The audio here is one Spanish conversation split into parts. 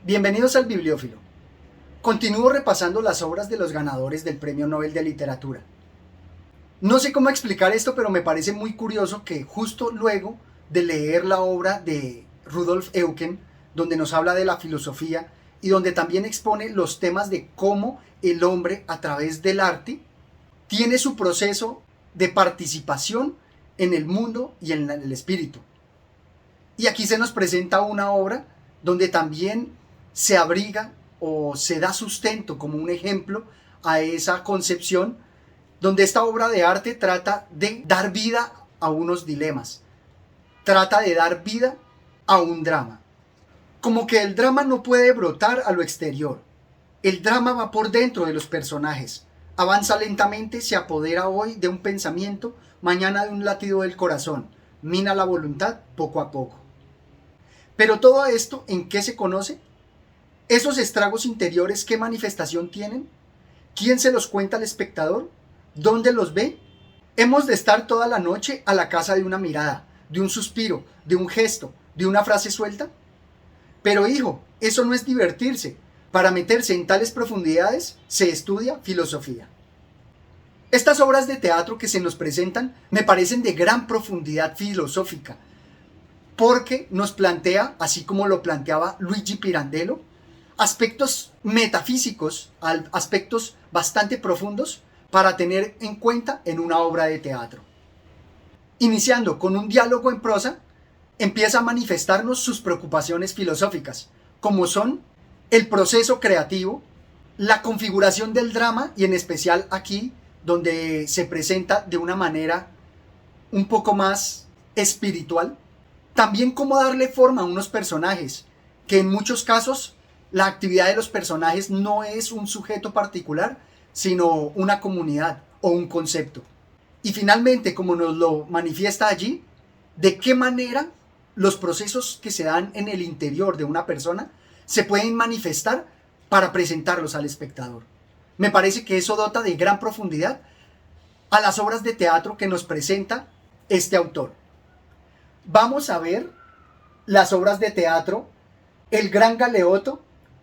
Bienvenidos al Bibliófilo. Continúo repasando las obras de los ganadores del Premio Nobel de Literatura. No sé cómo explicar esto, pero me parece muy curioso que justo luego de leer la obra de Rudolf Eucken, donde nos habla de la filosofía y donde también expone los temas de cómo el hombre a través del arte tiene su proceso de participación en el mundo y en el espíritu. Y aquí se nos presenta una obra donde también se abriga o se da sustento como un ejemplo a esa concepción, donde esta obra de arte trata de dar vida a unos dilemas, trata de dar vida a un drama. Como que el drama no puede brotar a lo exterior, el drama va por dentro de los personajes, avanza lentamente, se apodera hoy de un pensamiento, mañana de un latido del corazón, mina la voluntad poco a poco. Pero todo esto, ¿en qué se conoce? ¿Esos estragos interiores qué manifestación tienen? ¿Quién se los cuenta al espectador? ¿Dónde los ve? Hemos de estar toda la noche a la caza de una mirada, de un suspiro, de un gesto, de una frase suelta. Pero hijo, eso no es divertirse. Para meterse en tales profundidades se estudia filosofía. Estas obras de teatro que se nos presentan me parecen de gran profundidad filosófica, porque nos plantea, así como lo planteaba Luigi Pirandello, aspectos metafísicos, aspectos bastante profundos para tener en cuenta en una obra de teatro. Iniciando con un diálogo en prosa, empieza a manifestarnos sus preocupaciones filosóficas, como son el proceso creativo, la configuración del drama y en especial aquí donde se presenta de una manera un poco más espiritual, también cómo darle forma a unos personajes, que en muchos casos la actividad de los personajes no es un sujeto particular, sino una comunidad o un concepto. Y finalmente, como nos lo manifiesta allí, de qué manera los procesos que se dan en el interior de una persona se pueden manifestar para presentarlos al espectador. Me parece que eso dota de gran profundidad a las obras de teatro que nos presenta este autor. Vamos a ver las obras de teatro El Gran Galeoto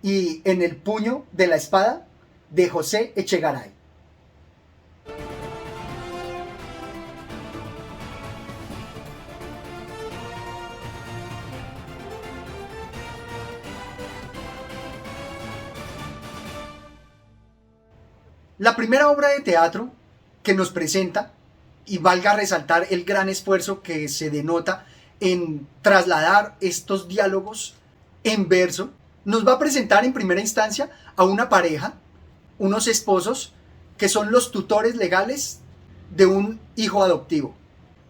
y En el puño de la espada de José Echegaray. La primera obra de teatro que nos presenta, y valga resaltar el gran esfuerzo que se denota en trasladar estos diálogos en verso, nos va a presentar en primera instancia a una pareja, unos esposos que son los tutores legales de un hijo adoptivo.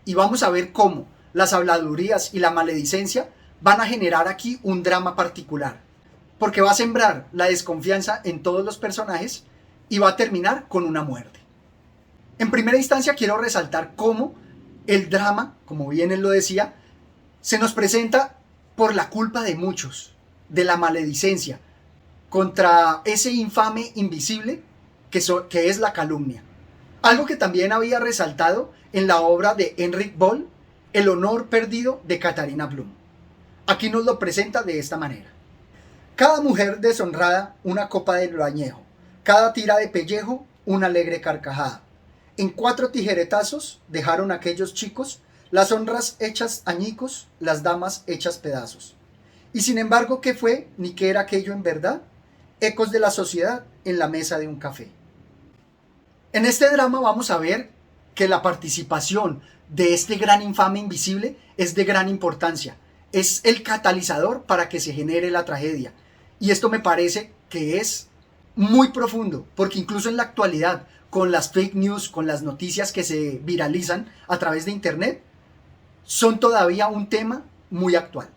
Y vamos a ver cómo las habladurías y la maledicencia van a generar aquí un drama particular, porque va a sembrar la desconfianza en todos los personajes y va a terminar con una muerte. En primera instancia quiero resaltar cómo el drama, como bien él lo decía, se nos presenta por la culpa de muchos, de la maledicencia, contra ese infame invisible que es la calumnia. Algo que también había resaltado en la obra de Enric Boll, El honor perdido de Katharina Blum. Aquí nos lo presenta de esta manera. Cada mujer deshonrada una copa de lo añejo, cada tira de pellejo una alegre carcajada. En 4 tijeretazos dejaron aquellos chicos las honras hechas añicos, las damas hechas pedazos. Y sin embargo, ¿qué fue ni qué era aquello en verdad? Ecos de la sociedad en la mesa de un café. En este drama vamos a ver que la participación de este gran infame invisible es de gran importancia. Es el catalizador para que se genere la tragedia. Y esto me parece que es muy profundo, porque incluso en la actualidad, con las fake news, con las noticias que se viralizan a través de internet, son todavía un tema muy actual.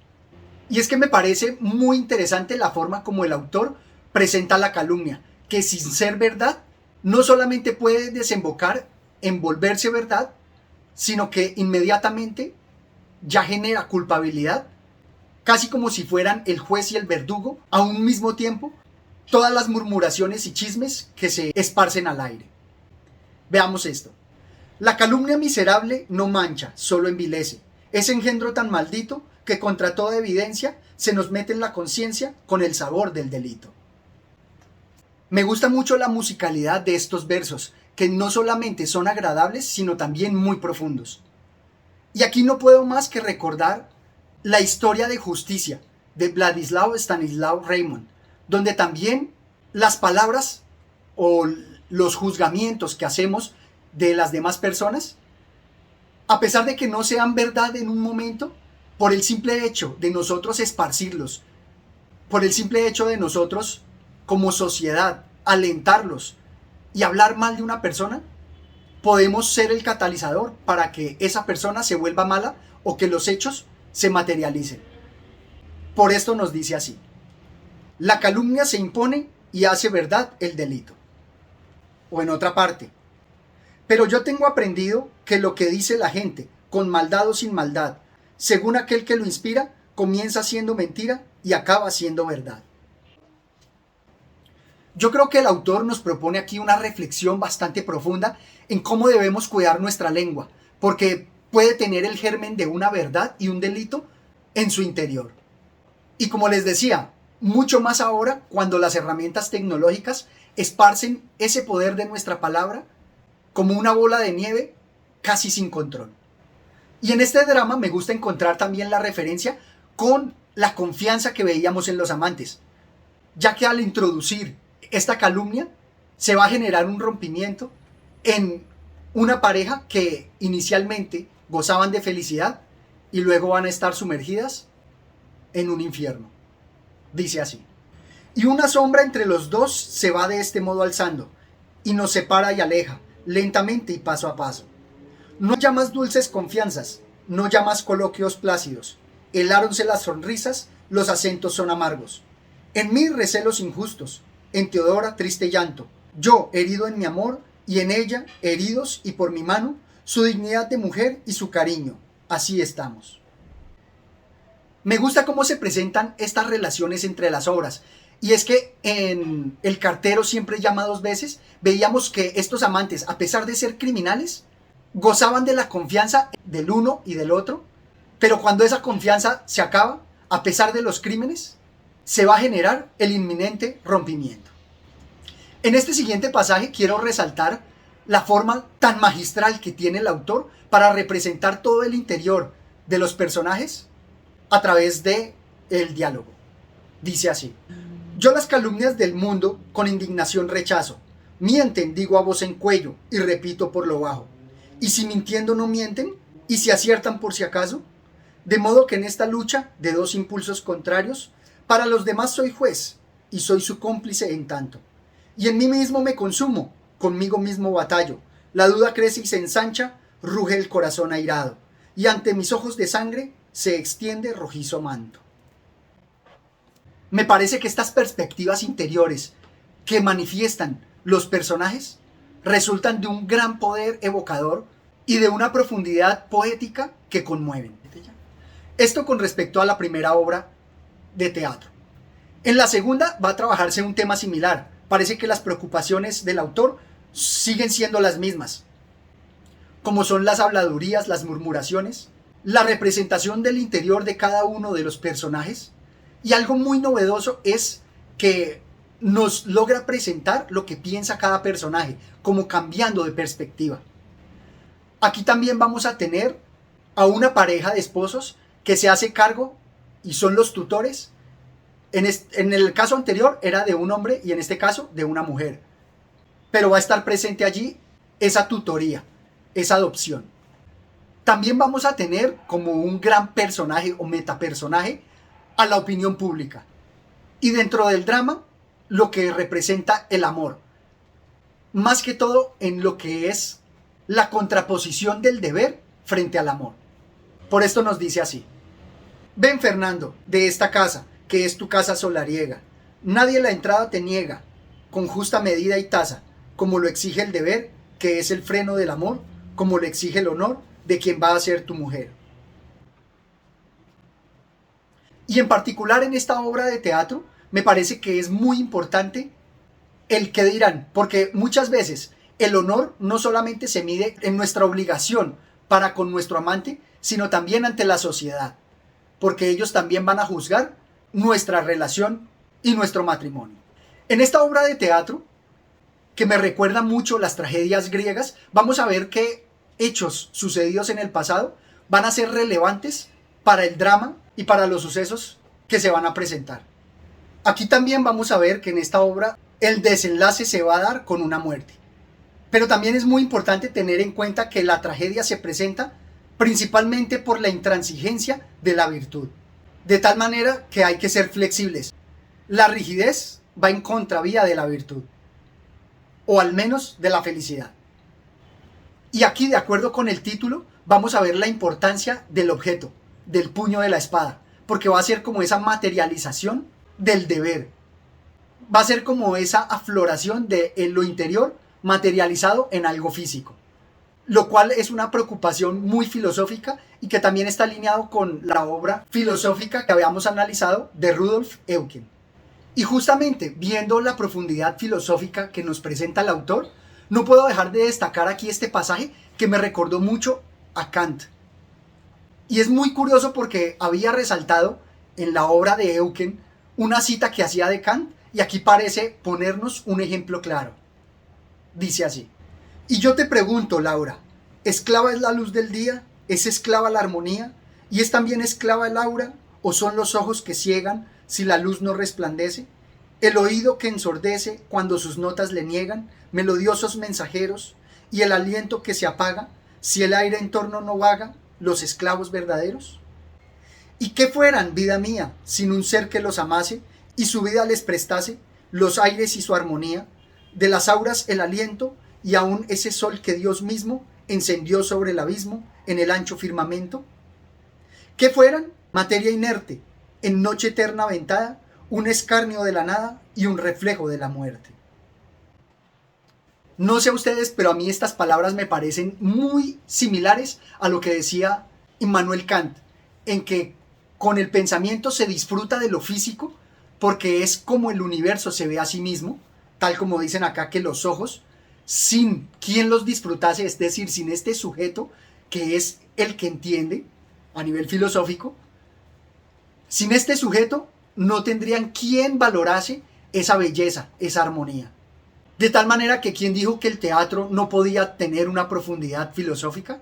Y es que me parece muy interesante la forma como el autor presenta la calumnia, que sin ser verdad, no solamente puede desembocar en volverse verdad, sino que inmediatamente ya genera culpabilidad, casi como si fueran el juez y el verdugo a un mismo tiempo, todas las murmuraciones y chismes que se esparcen al aire. Veamos esto. La calumnia miserable no mancha, solo envilece. Es engendro tan maldito que contra toda evidencia se nos mete en la conciencia con el sabor del delito. Me gusta mucho la musicalidad de estos versos, que no solamente son agradables, sino también muy profundos. Y aquí no puedo más que recordar la historia de justicia de Vladislav Stanislav Raymond, donde también las palabras o los juzgamientos que hacemos de las demás personas, a pesar de que no sean verdad en un momento, por el simple hecho de nosotros esparcirlos, por el simple hecho de nosotros como sociedad alentarlos y hablar mal de una persona, podemos ser el catalizador para que esa persona se vuelva mala o que los hechos se materialicen. Por esto nos dice así: la calumnia se impone y hace verdad el delito. O en otra parte: pero yo tengo aprendido que lo que dice la gente, con maldad o sin maldad, según aquel que lo inspira, comienza siendo mentira y acaba siendo verdad. Yo creo que el autor nos propone aquí una reflexión bastante profunda en cómo debemos cuidar nuestra lengua, porque puede tener el germen de una verdad y un delito en su interior. Y como les decía, mucho más ahora cuando las herramientas tecnológicas esparcen ese poder de nuestra palabra como una bola de nieve casi sin control. Y en este drama me gusta encontrar también la referencia con la confianza que veíamos en los amantes, ya que al introducir esta calumnia se va a generar un rompimiento en una pareja que inicialmente gozaban de felicidad y luego van a estar sumergidas en un infierno. Dice así: y una sombra entre los dos se va de este modo alzando, y nos separa y aleja, lentamente y paso a paso. No ya más dulces confianzas, no ya más coloquios plácidos, heláronse las sonrisas, los acentos son amargos. En mí recelos injustos, en Teodora triste llanto, yo herido en mi amor, y en ella heridos y por mi mano, su dignidad de mujer y su cariño, así estamos. Me gusta cómo se presentan estas relaciones entre las obras, y es que en El cartero siempre llama dos veces, veíamos que estos amantes, a pesar de ser criminales, gozaban de la confianza del uno y del otro, pero cuando esa confianza se acaba, a pesar de los crímenes, se va a generar el inminente rompimiento. En este siguiente pasaje quiero resaltar la forma tan magistral que tiene el autor para representar todo el interior de los personajes a través de el diálogo. Dice así: yo las calumnias del mundo con indignación rechazo, mienten, digo a voz en cuello, y repito por lo bajo. Y si mintiendo no mienten, y si aciertan por si acaso, de modo que en esta lucha de dos impulsos contrarios, para los demás soy juez, y soy su cómplice en tanto. Y en mí mismo me consumo, conmigo mismo batallo, la duda crece y se ensancha, ruge el corazón airado, y ante mis ojos de sangre se extiende rojizo manto. Me parece que estas perspectivas interiores que manifiestan los personajes resultan de un gran poder evocador y de una profundidad poética que conmueven. Esto con respecto a la primera obra de teatro. En la segunda va a trabajarse un tema similar. Parece que las preocupaciones del autor siguen siendo las mismas, como son las habladurías, las murmuraciones, la representación del interior de cada uno de los personajes, y algo muy novedoso es que nos logra presentar lo que piensa cada personaje, como cambiando de perspectiva. Aquí también vamos a tener a una pareja de esposos que se hace cargo y son los tutores. En el caso anterior era de un hombre y en este caso de una mujer. Pero va a estar presente allí esa tutoría, esa adopción. También vamos a tener como un gran personaje o metapersonaje a la opinión pública. Y dentro del drama, lo que representa el amor. Más que todo en lo que es la contraposición del deber frente al amor. Por esto nos dice así: ven, Fernando, de esta casa, que es tu casa solariega. Nadie la entrada te niega, con justa medida y tasa, como lo exige el deber, que es el freno del amor, como lo exige el honor de quien va a ser tu mujer. Y en particular en esta obra de teatro, me parece que es muy importante el qué dirán, porque muchas veces el honor no solamente se mide en nuestra obligación para con nuestro amante, sino también ante la sociedad. porque ellos también van a juzgar nuestra relación y nuestro matrimonio. En esta obra de teatro, que me recuerda mucho las tragedias griegas, vamos a ver que hechos sucedidos en el pasado van a ser relevantes para el drama y para los sucesos que se van a presentar. Aquí también vamos a ver que en esta obra el desenlace se va a dar con una muerte. Pero también es muy importante tener en cuenta que la tragedia se presenta principalmente por la intransigencia de la virtud. De tal manera que hay que ser flexibles. La rigidez va en contravía de la virtud, o al menos de la felicidad. Y aquí, de acuerdo con el título, vamos a ver la importancia del objeto, del puño de la espada, porque va a ser como esa materialización del deber. Va a ser como esa afloración de lo interior materializado en algo físico, lo cual es una preocupación muy filosófica y que también está alineado con la obra filosófica que habíamos analizado de Rudolf Eucken. Y justamente viendo la profundidad filosófica que nos presenta el autor, no puedo dejar de destacar aquí este pasaje que me recordó mucho a Kant. Y es muy curioso porque había resaltado en la obra de Eucken una cita que hacía de Kant y aquí parece ponernos un ejemplo claro. Dice así: y yo te pregunto, Laura, ¿esclava es la luz del día? ¿Es esclava la armonía? ¿Y es también esclava el aura? ¿O son los ojos que ciegan si la luz no resplandece? ¿El oído que ensordece cuando sus notas le niegan melodiosos mensajeros? ¿Y el aliento que se apaga si el aire en torno no vaga, los esclavos verdaderos? ¿Y qué fueran, vida mía, sin un ser que los amase y su vida les prestase, los aires y su armonía, de las auras el aliento y aún ese sol que Dios mismo encendió sobre el abismo en el ancho firmamento? ¿Qué fueran? Materia inerte, en noche eterna aventada, un escarnio de la nada y un reflejo de la muerte. No sé a ustedes, pero a mí estas palabras me parecen muy similares a lo que decía Immanuel Kant, en que con el pensamiento se disfruta de lo físico porque es como el universo se ve a sí mismo, tal como dicen acá que los ojos, sin quien los disfrutase, es decir, sin este sujeto que es el que entiende a nivel filosófico, sin este sujeto no tendrían quien valorase esa belleza, esa armonía. De tal manera que quien dijo que el teatro no podía tener una profundidad filosófica,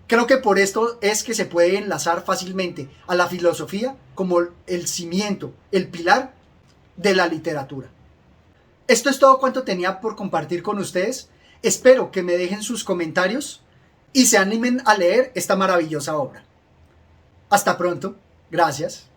creo que por esto es que se puede enlazar fácilmente a la filosofía como el cimiento, el pilar de la literatura. Esto es todo cuanto tenía por compartir con ustedes. Espero que me dejen sus comentarios y se animen a leer esta maravillosa obra. Hasta pronto. Gracias.